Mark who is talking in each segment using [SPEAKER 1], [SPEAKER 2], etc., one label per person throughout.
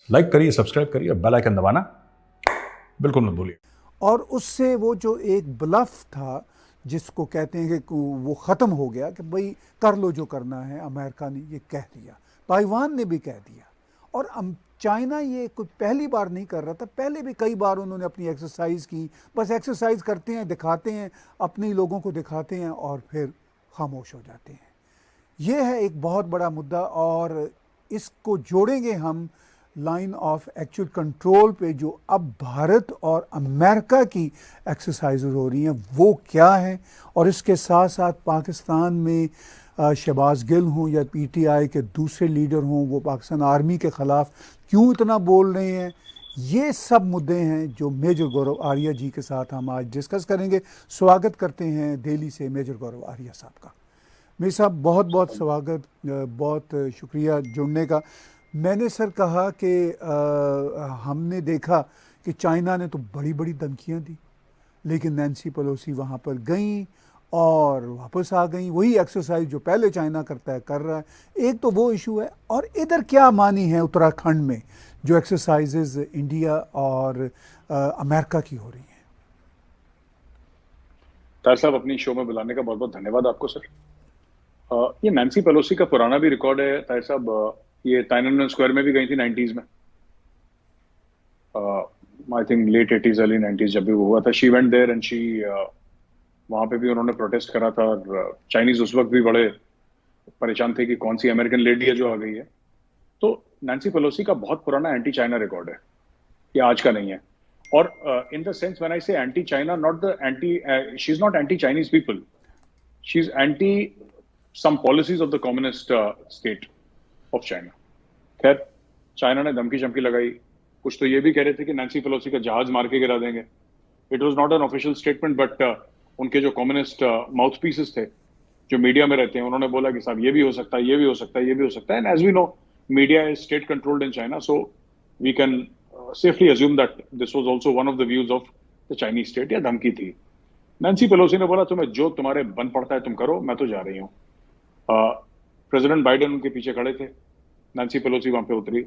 [SPEAKER 1] Like करिए, subscribe करिए, bell icon दबाना बिल्कुल मत भूलिए।
[SPEAKER 2] और उससे वो जो एक ब्लफ था जिसको कहते हैं कि वो ख़त्म हो गया कि भाई कर लो जो करना है, अमेरिका ने ये कह दिया, ताइवान ने भी कह दिया। और चाइना ये कोई पहली बार नहीं कर रहा था, पहले भी कई बार उन्होंने अपनी एक्सरसाइज की, बस एक्सरसाइज करते हैं, दिखाते हैं, अपने लोगों को दिखाते हैं और फिर खामोश हो जाते हैं। ये है एक बहुत बड़ा मुद्दा और इसको जोड़ेंगे हम लाइन ऑफ एक्चुअल कंट्रोल पे जो अब भारत और अमेरिका की एक्सरसाइज हो रही हैं वो क्या है, और इसके साथ साथ पाकिस्तान में शहबाज गिल हों या पीटीआई के दूसरे लीडर हों, वो पाकिस्तान आर्मी के ख़िलाफ़ क्यों इतना बोल रहे हैं। ये सब मुद्दे हैं जो मेजर गौरव आर्या जी के साथ हम आज डिस्कस करेंगे। स्वागत करते हैं दिल्ली से मेजर गौरव आर्या साहब का। मेरे साहब बहुत बहुत स्वागत, बहुत शुक्रिया जुड़ने का। मैंने सर कहा कि हमने देखा कि चाइना ने तो बड़ी बड़ी धमकियां दी, लेकिन नैन्सी पेलोसी वहाँ पर गई और वापस आ गई, वही एक्सरसाइज जो पहले चाइना करता है कर रहा है। एक तो वो इशू है, और इधर क्या मानी है उत्तराखंड में जो एक्सरसाइजेज इंडिया और अमेरिका की हो रही हैं।
[SPEAKER 3] तार साहब, अपनी शो में बुलाने का बहुत बहुत धन्यवाद आपको सर। ये नैन्सी पेलोसी का पुराना भी रिकॉर्ड है तार साहब। ये टाइननमेन स्क्वायर में भी गई थी 90s में, I think late 80s early 90s जब भी वो हुआ था। She went there and she वहां पे भी उन्होंने प्रोटेस्ट करा था, और चाइनीज उस वक्त भी बड़े परेशान थे कि कौन सी अमेरिकन लेडी है जो आ गई है। तो नैन्सी पेलोसी का बहुत पुराना एंटी चाइना रिकॉर्ड है, ये आज का नहीं है। और in the sense when I say anti China, not the anti, she is not anti Chinese people, she is anti some policies of the communist state of China. खैर, China ने धमकी चमकी लगाई, कुछ तो ये भी कह रहे थे कि नैन्सी पेलोसी का जहाज मार के गिरा देंगे। It was not an official statement, but उनके जो कम्युनिस्ट माउथ पीसेस थे जो मीडिया में रहते हैं, उन्होंने बोला कि साहब ये भी हो सकता है, ये भी हो सकता है, ये भी हो सकता है। And as we know, media is state controlled in China, so we can safely assume that this was also one of the views of the Chinese state, या धमकी थी। नैन्सी पेलोसी ने बोला तुम्हें जो तुम्हारे बन पड़ता है तुम करो, मैं तो जा रही हूँ। प्रेसिडेंट बाइडेन उनके पीछे खड़े थे, नैन्सी पेलोसी वहां पे उतरी।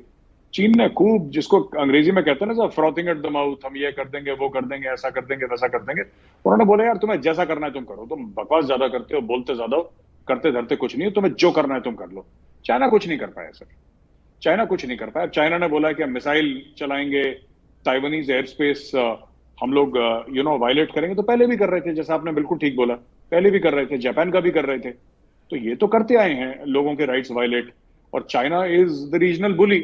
[SPEAKER 3] चीन ने खूब, जिसको अंग्रेजी में कहते हैं ना sir, frothing at the mouth, हम ये कर देंगे, वो कर देंगे, ऐसा कर देंगे, वैसा कर देंगे। उन्होंने बोला यार तुम्हें जैसा करना है तुम करो, तुम बकवास ज्यादा करते हो, बोलते ज्यादा हो, करते धरते कुछ नहीं हो, तुम्हें जो करना है तुम कर लो। चाइना कुछ नहीं कर पाया सर, चाइना कुछ नहीं कर पाया। चाइना ने बोला कि हम मिसाइल चलाएंगे, ताइवानीज एयर स्पेस हम लोग वायलेट करेंगे, तो पहले भी कर रहे थे, जैसा आपने बिल्कुल ठीक बोला, पहले भी कर रहे थे, जापान का भी कर रहे थे। तो ये तो करते आए हैं लोगों के राइट्स वायलेट। और China is the regional bully,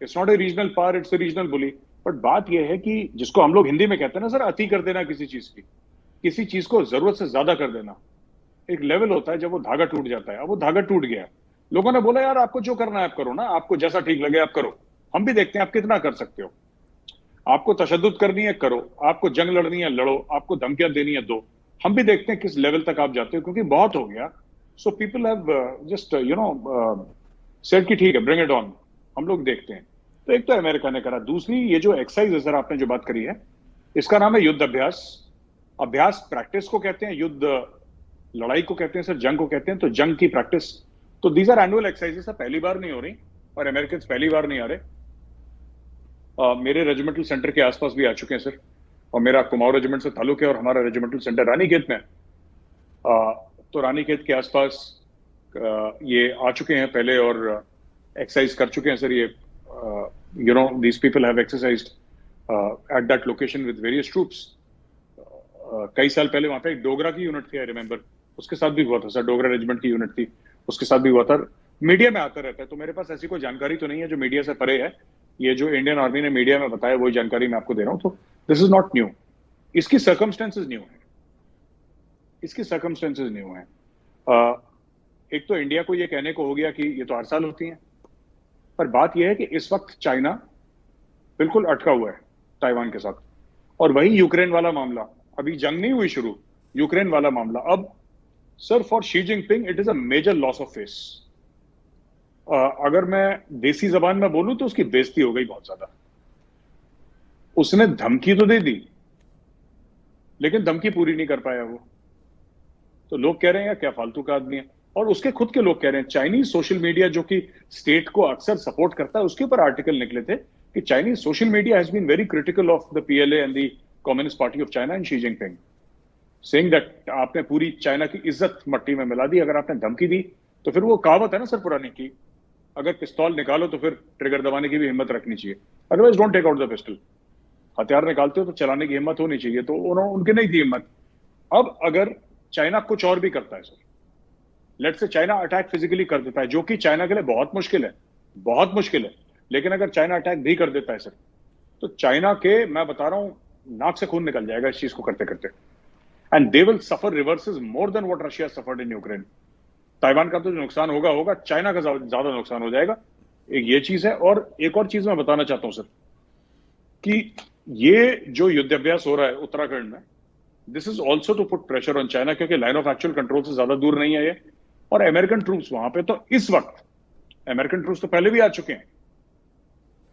[SPEAKER 3] it's not a regional power, it's a regional bully. But बात यह है कि जिसको हम लोग हिंदी में कहते हैं ना सर, अति कर देना किसी चीज की, किसी चीज को जरूरत से ज्यादा कर देना। एक लेवल होता है जब वो धागा टूट जाता है। अब वो धागा टूट गया, लोगों ने बोला यार आपको जो करना है आप करो ना, आपको जैसा ठीक लगे आप करो, हम भी देखते हैं आप कितना कर सकते हो। आपको तशद्दुद करनी है करो, आपको जंग लड़नी है लड़ो, आपको धमकियां देनी है दो, हम भी देखते हैं किस लेवल तक आप जाते हो, क्योंकि बहुत हो गया। So people have just said कि ठीक है, ब्रिंग इट ऑन, हम लोग देखते हैं। तो एक तो अमेरिका ने करा, दूसरी ये जो एक्सरसाइज है सर आपने जो बात करी है, इसका नाम है युद्ध अभ्यास। अभ्यास प्रैक्टिस को कहते हैं, युद्ध लड़ाई को कहते हैं सर, जंग को कहते हैं। तो जंग की प्रैक्टिस, तो दीज आर एनुअल एक्सरसाइजेस, पहली बार नहीं हो रही, और अमेरिकन पहली बार नहीं आ रहे। मेरे रेजिमेंटल सेंटर के आसपास भी आ चुके हैं सर, और मेरा कुमाऊं रेजिमेंट से ताल्लुक है, और हमारा रेजिमेंटल सेंटर रानीखेत में। तो रानीखेत के आसपास ये आ चुके हैं पहले और एक्सरसाइज कर चुके हैं सर। ये these people have exercised at that location with various troops. कई साल पहले वहां पे एक डोगरा की यूनिट थी, आई रिमेंबर, उसके साथ भी हुआ था सर, डोगरा रेजिमेंट की यूनिट थी, उसके साथ भी हुआ था। मीडिया में आता रहता है, तो मेरे पास ऐसी कोई जानकारी तो नहीं है जो मीडिया से परे है। ये जो इंडियन आर्मी ने मीडिया में बताया वही जानकारी मैं आपको दे रहा हूं। तो दिस इज नॉट न्यू, इसकी सर्कमस्टेंसेज न्यू है, इसकी सर्कमस्टेंसेज न्यू है। एक तो इंडिया को ये कहने को हो गया कि ये तो हर साल होती है, पर बात यह है कि इस वक्त चाइना बिल्कुल अटका हुआ है ताइवान के साथ। और वही यूक्रेन वाला मामला, अभी जंग नहीं हुई शुरू, यूक्रेन वाला मामला। अब sir for Xi Jinping it is a major loss of face. अगर मैं देसी जबान में बोलूं तो उसकी बेइज्जती हो गई बहुत ज्यादा। उसने धमकी तो दे दी, लेकिन धमकी पूरी नहीं कर पाया वो। तो लोग कह रहे हैं यार क्या फालतू का आदमी है। और उसके खुद के लोग कह रहे हैं, चाइनीज सोशल मीडिया जो कि स्टेट को अक्सर सपोर्ट करता है, उसके ऊपर आर्टिकल निकले थे कि Chinese social media has been very critical of the PLA and the communist party of China and Xi Jinping, saying that आपने पूरी चाइना की इज्जत मट्टी में मिला दी, अगर आपने धमकी दी तो फिर वो कहावत है ना सर पुरानी की, अगर पिस्तौल निकालो तो फिर ट्रिगर दबाने की भी हिम्मत रखनी चाहिए, otherwise don't take out the pistol. हथियार निकालते हो तो चलाने की हिम्मत होनी चाहिए, तो उनके नहीं थी हिम्मत। अब अगर चाइना कुछ और भी करता है sir, let's say China attack physically कर देता है, जो कि चाइना के लिए बहुत मुश्किल है, बहुत मुश्किल है, लेकिन अगर चाइना अटैक भी कर देता है सर, तो चाइना के, मैं बता रहा हूं, नाक से खून निकल जाएगा इस चीज को करते करते, and they will suffer reverses more than what Russia suffered in Ukraine. Taiwan का तो जो नुकसान होगा होगा, चाइना का ज्यादा नुकसान हो जाएगा, एक ये चीज है। और एक और चीज मैं बताना चाहता हूं सर, कि ये जो युद्धाभ्यास हो रहा है उत्तराखंड में, this is also to put pressure on China, क्योंकि लाइन ऑफ एक्चुअल कंट्रोल से ज्यादा दूर नहीं है ये, और अमेरिकन ट्रूप्स वहां पे, तो इस वक्त अमेरिकन ट्रूप्स तो पहले भी आ चुके हैं,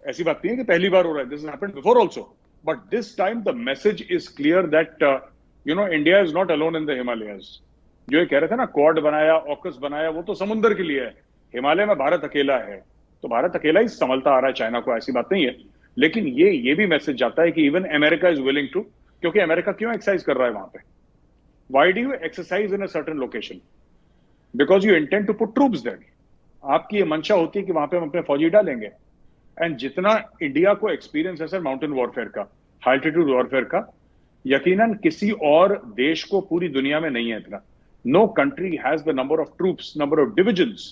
[SPEAKER 3] ऐसी बात नहीं है कि पहली बार हो रहा है, this happened before also, but this time the message is clear that India is not alone in the Himalayas. जो ये कह रहे थे ना, क्वाड बनाया, ऑकस बनाया, वो तो समुद्र के लिए है, हिमालय में भारत अकेला है, तो भारत अकेला ही संभलता आ रहा है चाइना को, ऐसी बात नहीं है। लेकिन ये भी मैसेज जाता है कि even America is willing to, क्योंकि अमेरिका क्यों एक्सरसाइज कर रहा है वहां पे, why do you exercise in a certain location, because you intend to put troops there, आपकी ये मंशा होती है कि वहां पे हम अपने फौजी डालेंगे। एंड जितना इंडिया को एक्सपीरियंस है सर माउंटेन वॉरफेयर का, हाई एल्टीट्यूड वॉरफेयर का, यकीनन किसी और देश को पूरी दुनिया में नहीं है इतना। No country has the number of troops, number of divisions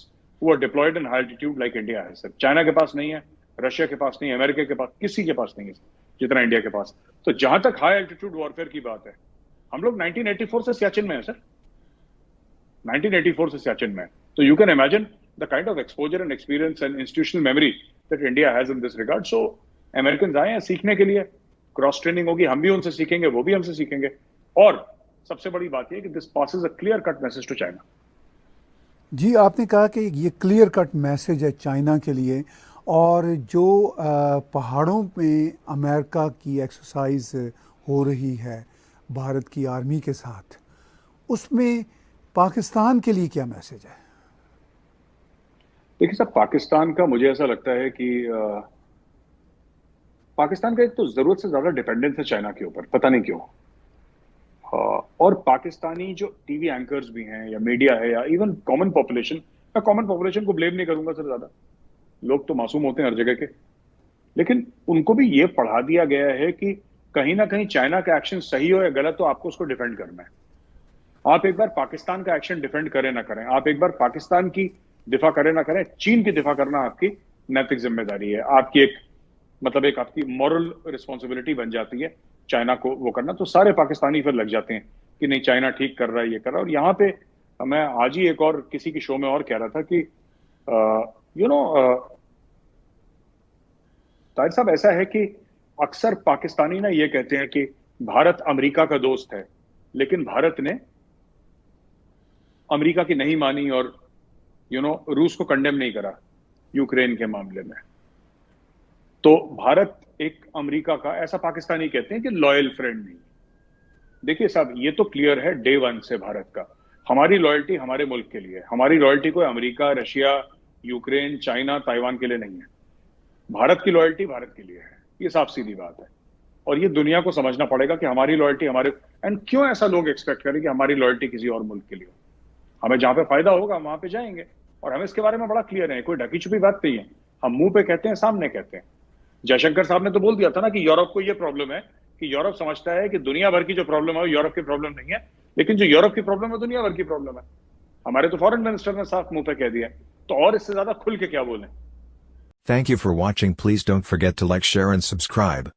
[SPEAKER 3] who are deployed in high altitude like India है सर। चाइना के पास नहीं है, रशिया के पास नहीं है, अमेरिका के पास, किसी के पास नहीं है जितना इंडिया के पास। तो जहां तक हाई एल्टीट्यूड वॉरफेयर की बात है, हम लोग 1984 से सियाचिन में है सर, 1984 से सियाचिन में है, तो you can imagine the kind of exposure and experience and institutional memory that India has in this regard. So American आए हैं सीखने के लिए, क्रॉस ट्रेनिंग होगी, हम भी उनसे सीखेंगे, वो भी हमसे सीखेंगे, और सबसे बड़ी बात यह कि this passes a clear cut message to China.
[SPEAKER 2] जी, आपने कहा कि ये क्लियर कट मैसेज है चाइना के लिए, और जो पहाड़ों में अमेरिका की एक्सरसाइज हो रही है भारत की आर्मी के साथ, उसमें पाकिस्तान के लिए क्या मैसेज है?
[SPEAKER 3] देखिए साहब, पाकिस्तान का मुझे ऐसा लगता है कि पाकिस्तान का एक तो जरूरत से ज्यादा डिपेंडेंस है चाइना के ऊपर, पता नहीं क्यों। और पाकिस्तानी जो टीवी एंकर्स भी हैं, या मीडिया है, या इवन कॉमन पॉपुलेशन, मैं कॉमन पॉपुलेशन को ब्लेम नहीं करूंगा सर, ज्यादा लोग तो मासूम होते हैं हर जगह के, लेकिन उनको भी ये पढ़ा दिया गया है कि कहीं ना कहीं चाइना का एक्शन सही हो या गलत हो, आपको उसको डिफेंड करना है। आप एक बार पाकिस्तान का एक्शन डिफेंड करें ना करें, आप एक बार पाकिस्तान की दिफा करें ना करें, चीन की दिफा करना आपकी नैतिक जिम्मेदारी है, आपकी एक मतलब एक आपकी मॉरल रिस्पॉन्सिबिलिटी बन जाती है चाइना को वो करना। तो सारे पाकिस्तानी फिर लग जाते हैं कि नहीं चाइना ठीक कर रहा है, ये कर रहा है। और यहाँ पे मैं आज ही एक और किसी की शो में और कह रहा था कि ताहिर साहब, ऐसा है कि अक्सर पाकिस्तानी ना ये कहते हैं कि भारत अमेरिका का दोस्त है, लेकिन भारत ने अमेरिका की नहीं मानी और रूस को कंडेम नहीं करा यूक्रेन के मामले में। तो भारत एक अमेरिका का, ऐसा पाकिस्तानी कहते हैं कि लॉयल फ्रेंड नहीं। देखिए साहब, ये तो क्लियर है डे वन से भारत का, हमारी लॉयल्टी हमारे मुल्क के लिए, हमारी लॉयल्टी कोई America, Russia, Ukraine, China, Taiwan के लिए नहीं है। भारत की लॉयल्टी भारत के लिए है, ये साफ सीधी बात है। और ये दुनिया को समझना पड़ेगा कि हमारी लॉयल्टी हमारे, एंड क्यों ऐसा लोग एक्सपेक्ट करें कि हमारी लॉयल्टी किसी और मुल्क के लिए हो। हमें जहां पे फायदा होगा वहां पे जाएंगे, और हमें इसके बारे में बड़ा क्लियर है, कोई ढकी छुपी बात नहीं है। हम मुंह पे कहते हैं, सामने कहते हैं। जयशंकर साहब ने तो बोल दिया था ना कि यूरोप को यह प्रॉब्लम है कि यूरोप समझता है कि दुनिया भर की जो प्रॉब्लम है वो यूरोप की प्रॉब्लम नहीं है, लेकिन जो यूरोप की प्रॉब्लम है दुनिया भर की प्रॉब्लम है। हमारे तो फॉरेन मिनिस्टर ने साफ मुंह पे कह दिया, तो और इससे ज्यादा खुल के क्या बोलें।
[SPEAKER 4] Thank you for watching. Please don't forget to like, share and subscribe.